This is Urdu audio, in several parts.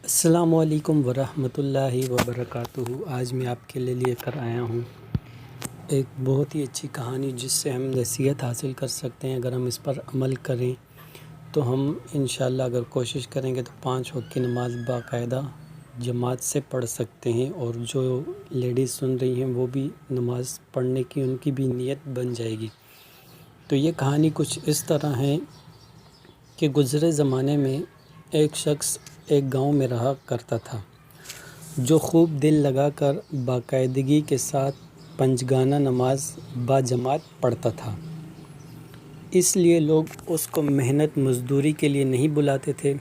السلام علیکم ورحمۃ اللہ وبرکاتہ۔ آج میں آپ کے لیے لے کر آیا ہوں ایک بہت ہی اچھی کہانی جس سے ہم نصیحت حاصل کر سکتے ہیں۔ اگر ہم اس پر عمل کریں تو ہم انشاءاللہ اگر کوشش کریں گے تو 5 وقت کی نماز باقاعدہ جماعت سے پڑھ سکتے ہیں، اور جو لیڈیز سن رہی ہیں وہ بھی نماز پڑھنے کی ان کی بھی نیت بن جائے گی۔ تو یہ کہانی کچھ اس طرح ہے کہ گزرے زمانے میں ایک شخص ایک گاؤں میں رہا کرتا تھا جو خوب دل لگا کر باقاعدگی کے ساتھ پنجگانہ نماز باجماعت پڑھتا تھا۔ اس لیے لوگ اس کو محنت مزدوری کے لیے نہیں بلاتے تھے۔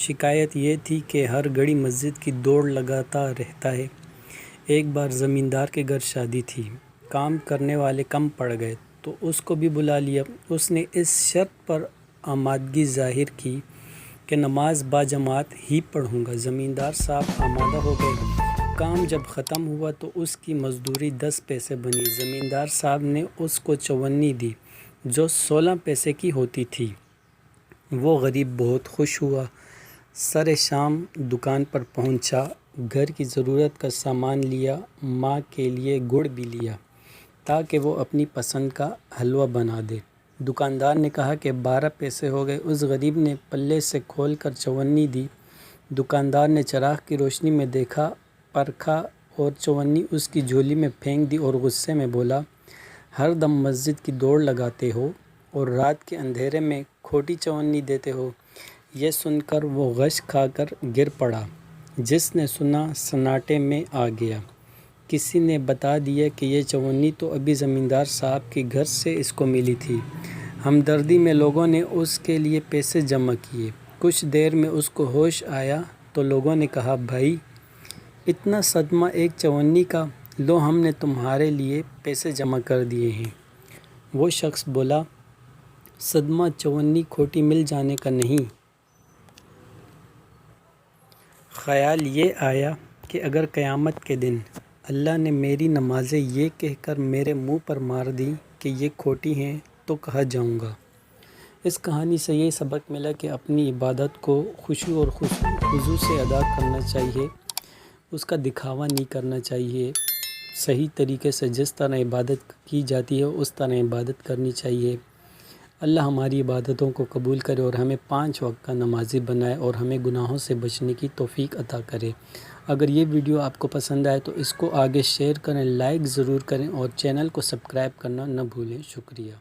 شکایت یہ تھی کہ ہر گھڑی مسجد کی دوڑ لگاتا رہتا ہے۔ ایک بار زمیندار کے گھر شادی تھی، کام کرنے والے کم پڑ گئے تو اس کو بھی بلا لیا۔ اس نے اس شرط پر آمادگی ظاہر کی کہ نماز باجماعت ہی پڑھوں گا۔ زمیندار صاحب آمادہ ہو گئے۔ کام جب ختم ہوا تو اس کی مزدوری 10 پیسے بنی۔ زمیندار صاحب نے اس کو چوانی دی جو 16 پیسے کی ہوتی تھی۔ وہ غریب بہت خوش ہوا۔ سر شام دکان پر پہنچا، گھر کی ضرورت کا سامان لیا، ماں کے لیے گڑ بھی لیا تاکہ وہ اپنی پسند کا حلوہ بنا دے۔ دکاندار نے کہا کہ 12 پیسے ہو گئے۔ اس غریب نے پلے سے کھول کر چوانی دی۔ دکاندار نے چراغ کی روشنی میں دیکھا، پرکھا اور چوانی اس کی جھولی میں پھینک دی اور غصے میں بولا، ہر دم مسجد کی دوڑ لگاتے ہو اور رات کے اندھیرے میں کھوٹی چوانی دیتے ہو۔ یہ سن کر وہ غش کھا کر گر پڑا۔ جس نے سنا سناٹے میں آ گیا۔ کسی نے بتا دیا کہ یہ چوانی تو ابھی زمیندار صاحب کے گھر سے اس کو ملی تھی۔ ہمدردی میں لوگوں نے اس کے لیے پیسے جمع کیے۔ کچھ دیر میں اس کو ہوش آیا تو لوگوں نے کہا، بھائی اتنا صدمہ ایک چوانی کا، لو ہم نے تمہارے لیے پیسے جمع کر دیے ہیں۔ وہ شخص بولا، صدمہ چوانی کھوٹی مل جانے کا نہیں، خیال یہ آیا کہ اگر قیامت کے دن اللہ نے میری نمازیں یہ کہہ کر میرے منہ پر مار دیں کہ یہ کھوٹی ہیں تو کہاں جاؤں گا۔ اس کہانی سے یہ سبق ملا کہ اپنی عبادت کو خوشی اور خضوع سے ادا کرنا چاہیے، اس کا دکھاوا نہیں کرنا چاہیے۔ صحیح طریقے سے جس طرح عبادت کی جاتی ہے اس طرح عبادت کرنی چاہیے۔ اللہ ہماری عبادتوں کو قبول کرے اور ہمیں 5 وقت کا نمازی بنائے اور ہمیں گناہوں سے بچنے کی توفیق عطا کرے۔ اگر یہ ویڈیو آپ کو پسند آئے تو اس کو آگے شیئر کریں، لائک ضرور کریں اور چینل کو سبسکرائب کرنا نہ بھولیں۔ شکریہ۔